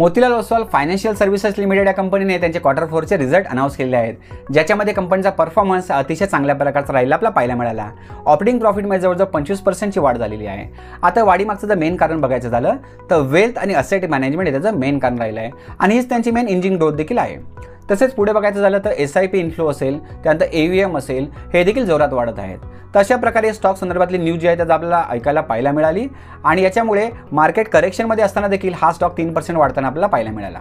Motilal Oswal financial services limited या कंपनीने त्यांचे क्वार्टर 4चे रिझल्ट अनाउन्स केलेले आहेत, ज्याच्यामध्ये कंपनीचा परफॉर्मन्स अतिशय चांगल्या प्रकारचा राहिला आपला पाहायला मिळाला. ऑपरेटिंग प्रॉफिटमध्ये जवळजवळ 25% वाढ झालेली आहे. आता वाढीमागचं जर मेन कारण बघायचं झालं तर वेल्थ आणि असेट मॅनेजमेंट हे त्याचं मेन कारण राहिलं आहे आणि हीच त्यांची मेन इंजिन ग्रोथ देखील आहे. तसेच पुढे बघायचं झालं तर SIP इन्फ्लो असेल, त्यानंतर AUM असेल, हे देखील जोरात वाढत आहेत. तर अशा प्रकारे स्टॉक संदर्भातली न्यूज जी आहे त्याचा आपल्याला ऐकायला पाहायला मिळाली आणि याच्यामुळे मार्केट करेक्शनमध्ये असताना देखील हा स्टॉक 3% वाढताना आपल्याला पाहायला मिळाला.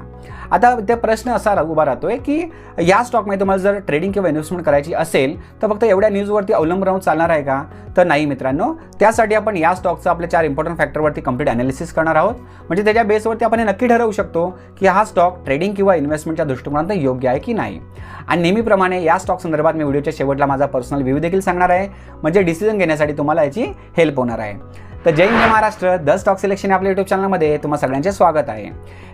आता ते प्रश्न असा उभा राहतोय की या स्टॉकमध्ये तुम्हाला जर ट्रेडिंग किंवा इन्व्हेस्टमेंट करायची असेल तर फक्त एवढ्या न्यूजवरती अवलंबून राहून चालणार आहे का? तर नाही मित्रांनो. त्यासाठी आपण या स्टॉकचं आपल्या 4 इम्पॉर्टंट फॅक्टरवरती कंप्लीट अनालिसिस करणार आहोत. म्हणजे त्याच्या बेसवरती आपण हे नक्की ठरवू शकतो की हा स्टॉक ट्रेडिंग किंवा इन्व्हेस्टमेंटच्या दृष्टिकोनातून योग्य आहे की नाही. आणि नेहमीप्रमाणे या स्टॉक संदर्भात मी व्हिडिओच्या शेवटला माझा पर्सनल व्ह्यू देखील सांगणार आहे, म्हणजे डिसिजन घेण्यासाठी तुम्हाला याची हेल्प होणार आहे. तर जय हिंद महाराष्ट्र, द स्टॉक सिलेक्शन आपल्या यूट्यूब चॅनलमध्ये तुम्हा सगळ्यांचे स्वागत आहे,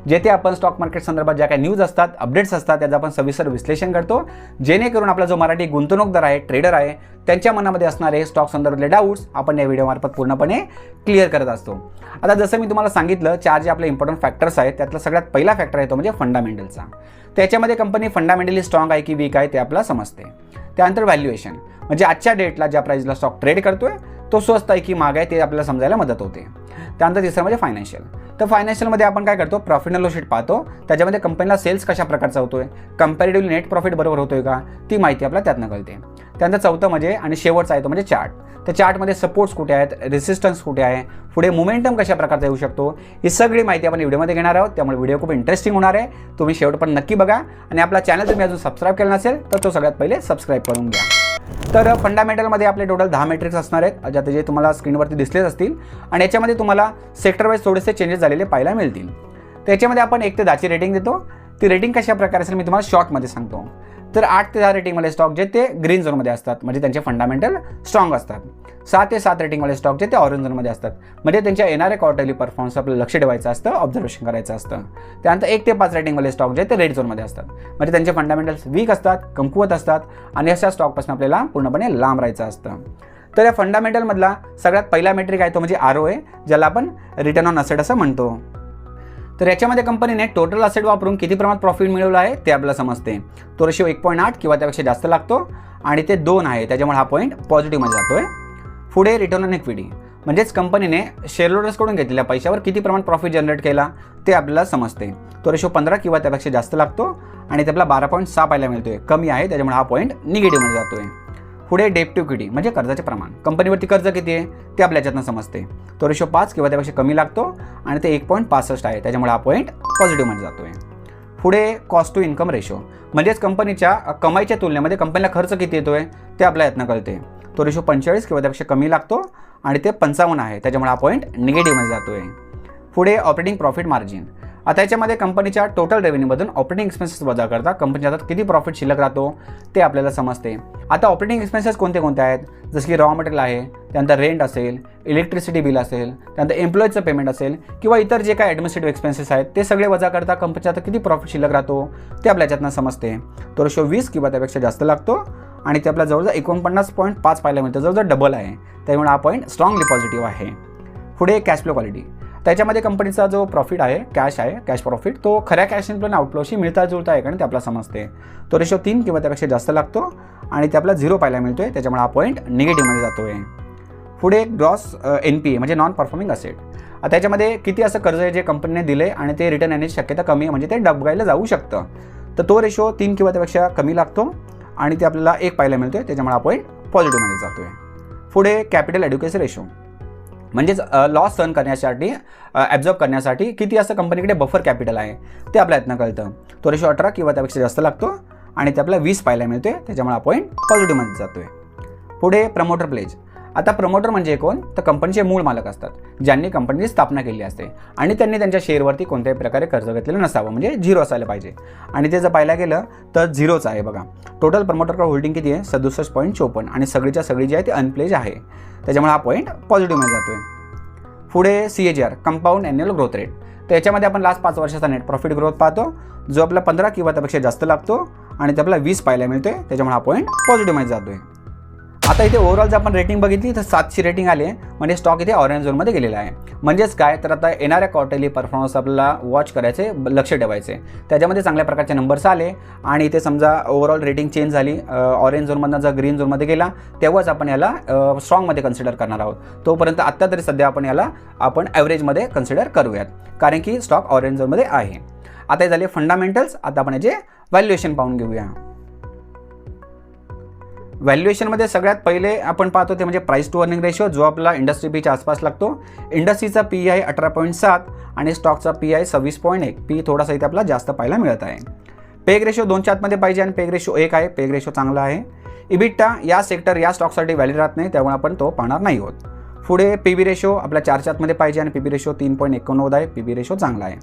जेथे आपण स्टॉक मार्केट संदर्भात ज्या काही न्यूज असतात, अपडेट्स असतात, त्याचं आपण सविस्तर विश्लेषण करतो, जेणेकरून आपला जो मराठी गुंतवणूकदार आहे, ट्रेडर आहे, त्यांच्या मनामध्ये असणारे स्टॉक संदर्भातले डाऊट्स आपण या व्हिडिओमार्फत पूर्णपणे क्लिअर करत असतो. आता जसं मी तुम्हाला सांगितलं, 4 जे आपले इम्पॉर्टंट फॅक्टर्स आहेत त्यातला सगळ्यात पहिला फॅक्टर आहे तो म्हणजे फंडामेंटलचा. त्याच्यामध्ये कंपनी फंडामेंटली स्ट्रॉंग आहे की वीक आहे ते आपल्याला समजते. त्यानंतर व्हॅल्युएशन, म्हणजे आजच्या डेटला ज्या प्राइसला स्टॉक ट्रेड करतोय तो स्वस्त आहे की महाग आहे ते आपल्याला समजायला मदत होते. त्यानंतर तिसरं म्हणजे फायनान्शियल. तर फायनान्शियलमध्ये आपण काय करतो, प्रॉफिट अँड लॉस शीट पाहतो, त्याच्यामध्ये कंपनीला सेल्स कशा प्रकारचा होतोय, कंपॅरेटिव्हली नेट प्रॉफिट बरोबर होतोय का, ती माहिती आपल्याला त्यातनं कळते. त्यानंतर चौथं म्हणजे आणि शेवटचा आहे तो म्हणजे चार्ट. तर चार्टमध्ये सपोर्ट्स कुठे आहेत, रेसिस्टन्स कुठे आहे, पुढे मोमेंटम कशा प्रकारचा येऊ शकतो, ही सगळी माहिती आपण व्हिडिओमध्ये घेणार आहोत. त्यामुळे व्हिडिओ खूप इंटरेस्टिंग होणार आहे. तुम्ही शेवटपर्यंत नक्की बघा आणि आपला चॅनल तुम्ही अजून सबस्क्राईब केला नसेल तर तो सगळ्यात पहिले सबस्क्राईब करून घ्या. तर फंडामेंटलमध्ये आपले टोटल 10 मेट्रिक्स असणार आहेत, ज्यात जे तुम्हाला स्क्रीनवरती दिसलेच असतील आणि याच्यामध्ये तुम्हाला सेक्टर वाईज थोडेसे चेंजेस झालेले पाहायला मिळतील. त्याच्यामध्ये आपण 1 ते 10ची रेटिंग देतो. ती रेटिंग कशा प्रकारे असेल मी तुम्हाला शॉर्टमध्ये सांगतो. तर 8 ते 10 रेटिंगवाले स्टॉक जे ते ग्रीन झोनमध्ये असतात, म्हणजे त्यांचे फंडामेंटल स्ट्रॉंग असतात. 6 ते 7 रेटिंगवाले स्टॉक जे ते ऑरेंज झोनमध्ये असतात, म्हणजे त्यांच्या येणाऱ्या क्वार्टरली परफॉर्मन्स आपल्याला लक्ष ठेवायचं असतं, ऑब्झर्वेशन करायचं असतं. त्यानंतर 1 ते 5 रेटिंगवाले स्टॉक जे ते रेड झोनमध्ये असतात, म्हणजे त्यांचे फंडामेंटल्स वीक असतात, कमकुवत असतात आणि अशा स्टॉकपासून आपल्याला पूर्णपणे लांब राहायचं असतं. तर या फंडामेंटलमधला सगळ्यात पहिला मेट्रिक आहे तो म्हणजे ROA, ज्याला आपण रिटर्न ऑन असेट असं म्हणतो. तर याच्यामध्ये कंपनीने टोटल असेट वापरून किती प्रमाणात प्रॉफिट मिळवलं आहे ते आपल्याला समजते. तो रेशिओ 1.8 किंवा त्यापेक्षा जास्त लागतो आणि ते 2 आहे, त्याच्यामुळे हा पॉईंट पॉझिटिव्हमध्ये जातोय. पुढे रिटर्न ऑन इक्विटी, म्हणजेच कंपनीने शेअरहोल्डर्सकडून घेतलेल्या पैशावर किती प्रमाणात प्रॉफिट जनरेट केला ते आपल्याला समजते. तो रेशिओ 15 किंवा त्यापेक्षा जास्त लागतो आणि ते आपला 12.6 पाहायला मिळतोय, कमी आहे, त्याच्यामुळे हा पॉईंट निगेटिव्हमध्ये जातोय. पुढे डेट टू इक्विटी, म्हणजे कर्जाचे प्रमाण, कंपनीवरती कर्ज किती आहे ते आपल्या याच्यातनं समजते. तो रेशिओ 5 किंवा त्यापेक्षा कमी लागतो आणि ते 1.65 आहे, त्याच्यामुळे हा पॉईंट पॉझिटिव्हमध्ये जातोय. पुढे कॉस्ट टू इन्कम रेशो, म्हणजेच कंपनीच्या कमाईच्या तुलनेमध्ये कंपनीला खर्च किती येतोय ते आपल्या यातनं कळते. तो रेशो 45 किंवा त्यापेक्षा कमी लागतो आणि ते 55 आहे, त्याच्यामुळे हा पॉईंट निगेटिव्हमध्ये जातोय. पुढे ऑपरेटिंग प्रॉफिट मार्जिन. आता याच्यामध्ये कंपनीच्या टोटल रेव्हेन्यूमधून ऑपरेटिंग एक्सपेन्सेस वजा करता कंपनीच्या हातात किती प्रॉफिट शिल्लक राहतो ते आपल्याला समजते. आता ऑपरेटिंग एक्सपेन्सेस कोणते कोणते आहेत, जसं की रॉ मटेरियल आहे, त्यानंतर रेंट असेल, इलेक्ट्रिसिटी बिल असेल, त्यानंतर एम्प्लॉईजचं पेमेंट असेल किंवा इतर जे काही ॲडमिनिस्ट्रेटिव्ह एक्सपेन्सेस आहेत ते सगळे वजा करता कंपनीच्या हातात किती प्रॉफिट शिल्लक राहतो ते आपल्या याच्यातनं समजते. तो रेशो 20 किंवा त्यापेक्षा जास्त लागतो आणि ते आपला जवळजवळ 49.5 पाहायला मिळतं, जवळजवळ डबल आहे, त्यामुळे हा पॉईंट स्ट्रॉंगली पॉझिटिव्ह आहे. पुढे कॅश फ्लो क्वालिटी. त्याच्यामध्ये कंपनीचा जो प्रॉफिट आहे, कॅश प्रॉफिट, तो खऱ्या कॅश इनफ्लो आणि आउटफ्लोशी मिळता जुळता आहे का ते आपल्याला समजते. तो रेशो 3 किंवा त्यापेक्षा जास्त लागतो आणि ते आपला 0 पाहायला मिळतोय, त्याच्यामुळे हा पॉईंट निगेटिव्हमध्ये जातोय. पुढे ग्रॉस NPA, म्हणजे नॉन परफॉर्मिंग असेट. त्याच्यामध्ये किती असं कर्ज आहे जे कंपनीने दिले आणि ते रिटर्न येण्याची शक्यता कमी आहे, म्हणजे ते डबगायला जाऊ शकतं. तर तो रेशो 3 किंवा त्यापेक्षा कमी लागतो आणि ते आपल्याला 1 पाहायला मिळतोय, त्याच्यामुळे हा पॉईंट पॉझिटिव्हमध्ये जातोय. पुढे कॅपिटल ॲड्युकेसी रेशो, म्हणजेच लॉस सहन करण्यासाठी, ॲब्झॉर्ब करण्यासाठी किती असं कंपनीकडे बफर कॅपिटल आहे ते आपल्या यातनं कळतं. तो रेशो 18 किंवा त्यापेक्षा जास्त लागतो आणि ते आपल्याला 20 पाहायला मिळतोय, त्याच्यामुळे हा पॉईंट पॉझिटिव्हमध्ये जातोय. पुढे प्रमोटर प्लेज. आता प्रमोटर म्हणजे कोण, तर कंपनीचे मूळ मालक असतात, ज्यांनी कंपनीची स्थापना केली असते आणि त्यांनी त्यांच्या शेअरवरती कोणत्याही प्रकारे कर्ज घेतलेलं नसावं, म्हणजे 0 असायला पाहिजे आणि ते जर पाहायला गेलं तर 0च आहे. बघा, टोटल प्रमोटर होल्डिंग किती आहे, 67.54 आणि सगळीच्या सगळी जी आहे ती अनप्लेज आहे, त्याच्यामुळे हा पॉईंट पॉझिटिव्हमध्ये जातोय. पुढे CAGR, compound annual growth rate. तर याच्यामध्ये आपण लास्ट 5 वर्षाचा नेट प्रॉफिट ग्रोथ पाहतो, जो आपला 15 किंवा त्यापेक्षा जास्त लागतो आणि ते आपला 20 पाहायला मिळतोय, त्याच्यामुळे हा पॉईंट पॉझिटिव्हमध्ये जातोय. आता इथे ओव्हरऑल जर आपण रेटिंग बघितली तर 7ची रेटिंग आली आहे, म्हणजे स्टॉक इथे ऑरेंज झोनमध्ये गेलेला आहे. म्हणजेच काय तर आता येणाऱ्या क्वार्टरली परफॉर्मन्स आपल्याला वॉच करायचे, लक्ष ठेवायचे. त्याच्यामध्ये चांगल्या प्रकारचे नंबर्स आले आणि इथे समजा ओव्हरऑल रेटिंग चेंज झाली, ऑरेंज झोनमधनं जर ग्रीन झोनमध्ये गेला तेव्हाच आपण याला स्ट्रॉंगमध्ये कन्सिडर करणार आहोत. तोपर्यंत आत्ता तरी सध्या आपण याला ॲव्हरेजमध्ये कन्सिडर करूयात, कारण की स्टॉक ऑरेंज झोनमध्ये आहे. आता हे झाले फंडामेंटल्स. आता आपण याचे व्हॅल्युएशन पाहून घेऊया. व्हॅल्युएशनमध्ये सगळ्यात पहिले आपण पाहतो ते म्हणजे प्राईस टू अर्निंग रेशो, जो आपला इंडस्ट्री पीच्या आसपास लागतो. इंडस्ट्रीचा पी आहे 18.7 आणि स्टॉकचा पी आहे 26.1. पी थोडासा इथे आपला जास्त पाहायला मिळत आहे. पेग रेशो 2च्या आतमध्ये पाहिजे आणि पेग रेशो 1 आहे. पेग रेशो चांगला आहे. इबिटा या सेक्टर या स्टॉकसाठी व्हॅलिड राहत नाही, त्यामुळे आपण तो पाहणार नाही आहोत. पुढे पी बी रेशो आपल्या 4च्या आतमध्ये पाहिजे आणि पी बी रेशो 3.89 आहे. पी बी रेशो चांगला आहे.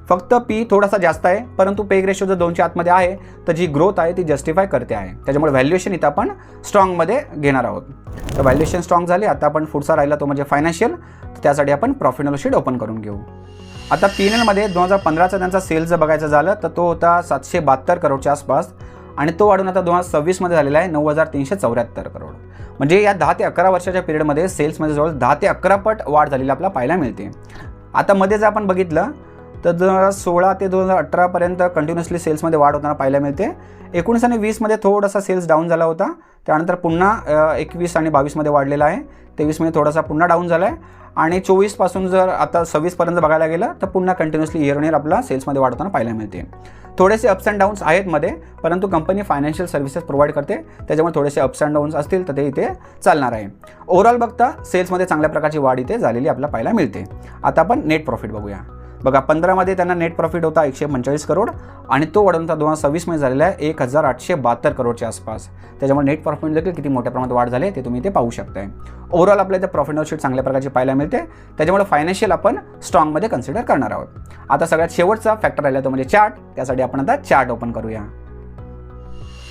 फक्त पी थोडासा जास्त आहे, परंतु पेग रेशो जर 2च्या आतमध्ये आहे तर जी ग्रोथ आहे ती जस्टिफाय करते आहे. त्याच्यामुळे व्हॅल्युएशन इथं आपण स्ट्रॉंगमध्ये घेणार आहोत. तर व्हॅल्युएशन स्ट्रॉंग झाले. आता आपण पुढचा राहिला तो म्हणजे फायनान्शियल. त्यासाठी आपण profit and loss sheet open करून घेऊ. आता P&Lमध्ये 2015चा त्यांचा सेल्स जर बघायचं झालं तर तो होता 772 करोडच्या आसपास आणि तो वाढून आता 2026मध्ये झालेला आहे 9,374 करोड. म्हणजे या 10 ते 11 वर्षाच्या पिरियडमध्ये सेल्समध्ये जवळ 10 ते 11 पट वाढ झालेली आपल्याला पाहायला मिळते. आता मध्ये जर आपण बघितलं तर 2016 ते 2018पर्यंत कंटिन्युअसली सेल्समध्ये वाढ होताना पाहायला मिळते. 19 आणि 20मध्ये थोडासा सेल्स डाऊन झाला होता, त्यानंतर पुन्हा 21 आणि 22मध्ये वाढलेला आहे. 23मध्ये थोडासा पुन्हा डाऊन झाला आहे आणि 24 पासून जर आता 26पर्यंत बघायला गेलं तर पुन्हा कंटिन्युअसली इयर ऑन इयर आपला सेल्समध्ये वाढ होताना पाहायला मिळते. थोडेसे अप्स अँड डाऊन्स आहेत मध्ये, परंतु कंपनी फायनान्शियल सर्व्हिसेस प्रोव्हाइड करते, त्याच्यामुळे थोडेसे अप्स अँड डाऊन्स असतील तर ते इथे चालणार आहे. ओव्हरऑल बघता सेल्समध्ये चांगल्या प्रकारची वाढ इथे झालेली आपल्याला पाहायला मिळते. आता आपण नेट प्रॉफिट बघूया. बघा 15मध्ये त्यांना नेट प्रॉफिट होता 145 करोड आणि तो वाढून 2026मध्ये झालेला आहे 1,872 करोडच्या आसपास. त्याच्यामुळे नेट प्रॉफिट देखील किती मोठ्या प्रमाणात वाढ झाली ते तुम्ही इथे पाहू शकताय. ओव्हरऑल आपल्याला इथे प्रॉफिट अँड लॉस शीट चांगल्या प्रकारची पाहायला मिळते, त्याच्यामुळे फायनान्शियल आपण स्ट्रॉंगमध्ये कन्सिडर करणार आहोत. आता सगळ्यात शेवटचा फॅक्टर राहिला तो म्हणजे चार्ट. त्यासाठी आपण आता चार्ट ओपन करूया.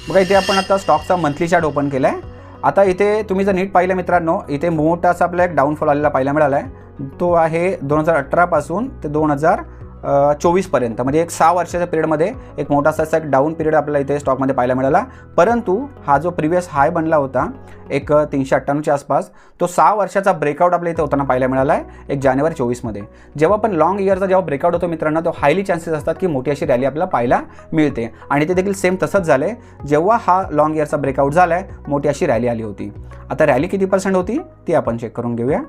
बघा इथे आपण आता स्टॉकचा मंथली चार्ट ओपन केला आहे. आता इथे तुम्ही जर नीट पाहिलं मित्रांनो, इथे मोठासा आपला एक डाऊनफॉल आलेला पाहायला मिळाला आहे. तो आहे 2018 पासून ते 2024 पर्यंत, म्हणजे एक 6 वर्षाच्या पिरियडमध्ये एक मोठासा एक डाऊन पिरियड आपल्याला इथे स्टॉकमध्ये पाहायला मिळाला. परंतु हा जो प्रिव्हियस हाय बनला होता एक 398च्या आसपास, तो 6 वर्षाचा ब्रेकआउट आपल्या इथे होताना पाहायला मिळाला आहे 1 जानेवारी 24मध्ये. जेव्हा पण लॉंग इयरचा जेव्हा ब्रेकआउट होतो मित्रांनो, तो हायली चान्सेस असतात की मोठी अशी रॅली आपल्याला पाहायला मिळते आणि ते देखील सेम तसंच झालं आहे. जेव्हा हा लॉंग इयरचा ब्रेकआउट झाला आहे मोठी अशी रॅली आली होती. आता रॅली किती % होती ती आपण चेक करून घेऊया.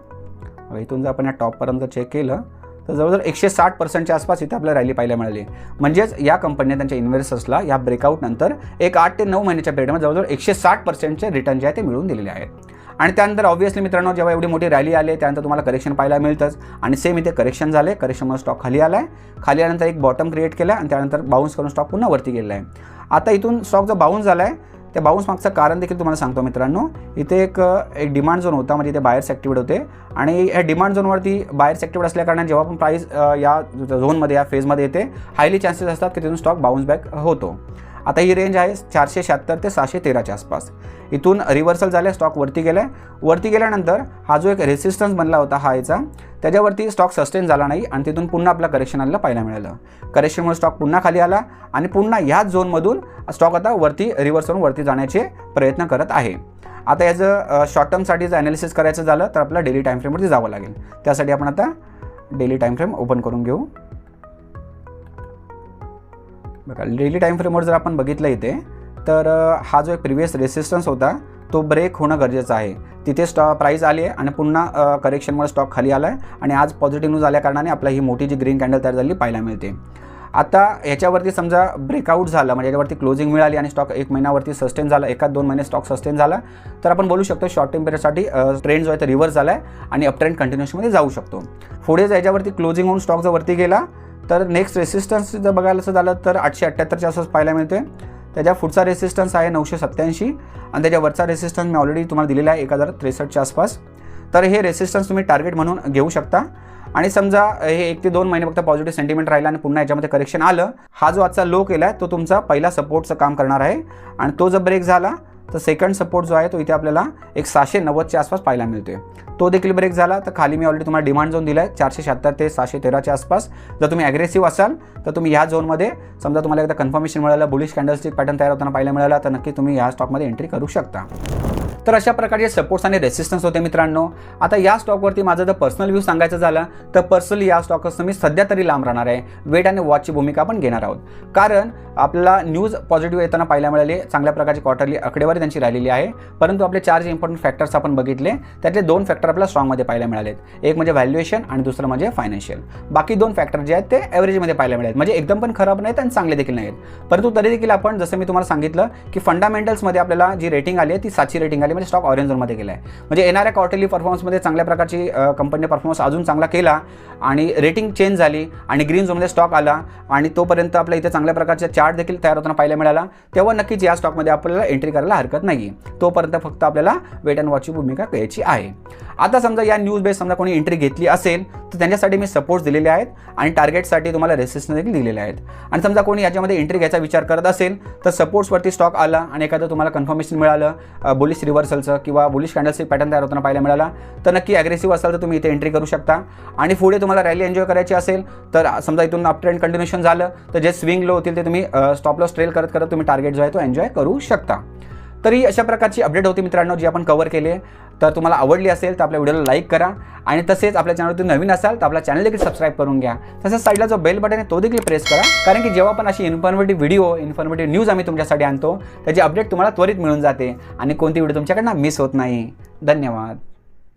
इथून जर आपण या टॉपपर्यंत चेक केलं तर जवळजवळ 160%च्या आसपास इथे आपल्याला रॅली पाहायला मिळाली. म्हणजेच या कंपनीने त्यांच्या इन्व्हेस्टर्सला या ब्रेकआउट नंतर एक 8 ते 9 महिन्याच्या पिरियडमध्ये जवळजवळ 160%चे रिटर्न जे आहे ते मिळवून दिलेले आहेत. आणि त्यानंतर ऑब्व्हियसली मित्रांनो, जेव्हा एवढी मोठी रॅली आली त्यानंतर तुम्हाला करेक्शन पाहायला मिळतंच आणि सेम इथे करेक्शन झाले. करेक्शनमुळे स्टॉक खाली आला आहे. खाली आल्यानंतर एक बॉटम क्रिएट केला आणि त्यानंतर बाउन्स करून स्टॉक पुन्हा वरती गेलेला आहे. आता इथून स्टॉक जो बाउन्स झाला आहे त्या बाउन्स मागचं कारण देखील तुम्हाला सांगतो मित्रांनो. इथे एक डिमांड झोन होता, म्हणजे इथे बायर्स ॲक्टिवेट होते आणि या डिमांड झोनवरती बायर्स ॲक्टिवेट असल्याकारणाने जेव्हा पण प्राईस या झोनमध्ये या फेजमध्ये येते हायली चान्सेस असतात की तिथून स्टॉक बाउन्स बॅक होतो. आता ही रेंज आहे 476 ते 613च्या आसपास. इथून रिव्हर्सल झाले, स्टॉक वरती गेला. वरती गेल्यानंतर हा जो एक रेसिस्टन्स बनला होता हायचा, त्याच्यावरती स्टॉक सस्टेन झाला नाही आणि तिथून पुन्हा आपला करेक्शन आलेलं पाहायला मिळालं. करेक्शनमुळे स्टॉक पुन्हा खाली आला आणि पुन्हा ह्याच झोनमधून स्टॉक आता वरती रिव्हर्स होऊन वरती जाण्याचे प्रयत्न करत आहे. आता याचं शॉर्ट टर्मसाठी जर ॲनालिसिस करायचं झालं तर आपल्याला डेली टाईम फ्रेमवरती जावं लागेल. त्यासाठी आपण आता डेली टाईम फ्रेम ओपन करून घेऊ. बघा डेली टाईम फ्रेमवर जर आपण बघितलं इथे तर हा जो एक प्रिव्हियस रेसिस्टन्स होता तो ब्रेक होणं गरजेचं आहे. तिथे प्राईस आली आहे आणि पुन्हा करेक्शनमुळे स्टॉक खाली आला आहे आणि आज पॉझिटिव्ह न्यूज आल्या कारणाने आपला ही मोठी जी ग्रीन कॅन्डल तयार झाली पाहायला मिळते. आता ह्याच्यावरती समजा ब्रेकआउट झाला म्हणजे याच्यावरती क्लोजिंग मिळाली आणि स्टॉक 1 महिन्यावरती सस्टेन झाला, 1-2 महिने स्टॉक सस्टेन झाला तर आपण बोलू शकतो शॉर्ट टर्म पिरियडसाठी ट्रेंड जो आहे तो रिव्हर्स झाला आहे आणि अप ट्रेंड कंटिन्युएशनमध्ये जाऊ शकतो. पुढे जर याच्यावरती क्लोजिंग होऊन स्टॉक जर वरती गेला तर नेक्स्ट रेसिस्टन्स जर बघायला झालं तर 878च्या आसपास पाहायला मिळते. त्याच्या पुढचा रेसिस्टन्स आहे 987 आणि त्याच्यावरचा रेसिस्टन्स मी ऑलरेडी तुम्हाला दिलेला आहे 1063च्या आसपास. तर हे रेसिस्टन्स तुम्ही टार्गेट म्हणून घेऊ शकता. आणि समजा हे 1 ते 2 महिने फक्त पॉझिटिव्ह सेंटिमेंट राहिला आणि पुन्हा याच्यामध्ये करेक्शन आलं, हा जो आजचा लो केला आहे तो तुमचा पहिला सपोर्टचं काम करणार आहे आणि तो जर ब्रेक झाला तर सेकंड सपोर्ट जो आहे तो इथे आपल्याला एक 690च्या आसपास पाहायला मिळतोय. तो देखील ब्रेक झाला तर खाली मी ऑलरेडी तुम्हाला डिमांड झोन दिला आहे 476 ते 613च्या आसपास. जर तुम्ही ॲग्रेसिव्ह असाल तर तुम्ही ह्या झोनमध्ये समजा तुम्हाला एकदा कन्फर्मेशन मिळालं, बुलिश कॅन्डलस्टिक पॅटर्न तयार होताना पाहायला मिळाला तर नक्की तुम्ही ह्या स्टॉकमध्ये एंट्री करू शकता. तर अशा प्रकारचे सपोर्ट्स आणि रेसिस्टन्स होते मित्रांनो. आता या स्टॉकवरती माझं जर पर्सनल व्ह्यू सांगायचं झालं तर पर्सनली या स्टॉकपासून मी सध्या तरी लांब राहणार आहे. वेट आणि वॉचची भूमिका पण घेणार आहोत, कारण आपल्याला न्यूज पॉझिटिव्ह येताना पाहायला मिळाली. चांगल्या प्रकारची क्वार्टरली आकडेवारी त्यांची राहिलेली आहे. परंतु आपले 4 जे इम्पॉर्टंट फॅक्टर्स आपण बघितले त्यातले 2 फॅक्टर आपल्याला स्ट्रॉंगमध्ये पाहायला मिळालेत. एक म्हणजे व्हॅल्युएशन आणि दुसरं म्हणजे फायनान्शियल. बाकी 2 फॅक्टर जे आहेत ते ॲव्हरेजमध्ये पाहायला मिळालेत, म्हणजे एकदम पण खराब नाहीत आणि चांगले देखील नाहीत. परंतु तरी देखील आपण जसं मी तुम्हाला सांगितलं की फंडामेंटल्समध्ये आपल्याला जी रेटिंग आली आहे ती 7ची रेटिंग आली, म्हणजे स्टॉक ऑरेंज झोनमध्ये गेला आहे. म्हणजे येणाऱ्या क्वार्टरली परफॉर्मन्समध्ये चांगल्या प्रकारची कंपनीने परफॉर्मन्स अजून चांगला केला आणि रेटिंग चेंज झाली आणि ग्रीन झोनमध्ये स्टॉक आला आणि तोपर्यंत आपल्या इथे चांगल्या प्रकारचे चार्ट देखील तयार होताना पाहायला मिळाला, तेव्हा नक्कीच या स्टॉकमध्ये आपल्याला एंट्री करायला हरकत नाही. तोपर्यंत फक्त आपल्याला वेट अँड वॉचची भूमिका घ्यायची आहे. आता समजा या न्यूज बेस समजा कोणी एंट्री घेतली असेल तर त्यांच्यासाठी मी सपोर्ट्स दिलेले आहेत आणि टार्गेटसाठी तुम्हाला रेसिस्टन्स देखील दिलेले आहेत. आणि समजा कोणी याच्यामध्ये एंट्री घ्यायचा विचार करत असेल तर सपोर्ट्सवरती स्टॉक आला आणि एखादं तुम्हाला कन्फर्मेशन मिळालं बुलिश रिव्हर्सलचं किंवा बुलिश कॅन्डलस्टिक पॅटर्न तयार होताना पाहायला मिळाला तर नक्की ॲग्रेसिव्ह असाल तर तुम्ही इथे एंट्री करू शकता. आणि पुढे तुम्हाला रॅली एन्जॉय करायची असेल तर समजा इथून अप ट्रेंड कंटिन्युएशन झालं तर जे स्विंग लो होतील ते तुम्ही स्टॉप लॉस ट्रेल करत करत तुम्ही टार्गेट जो आहे तो एन्जॉय करू शकता. तरी अशा प्रकारची अपडेट होती मित्रांनो जी आपण कव्हर केली आहे. तर तुम्हाला आवडली असेल तर आपल्या व्हिडिओला लाईक करा आणि तसेच आपल्या चॅनलवरती नवीन असाल तर आपला चॅनल देखील सबस्क्राईब करून घ्या. तसेच साईडला जो बेल बटन आहे तो देखील प्रेस करा, कारण की जेव्हा पण अशी इन्फॉर्मेटिव्ह व्हिडिओ इन्फॉर्मेटिव्ह न्यूज आम्ही तुमच्यासाठी आणतो त्याची अपडेट तुम्हाला त्वरित मिळून जाते आणि कोणती व्हिडिओ तुमच्याकडनं मिस होत नाही. धन्यवाद.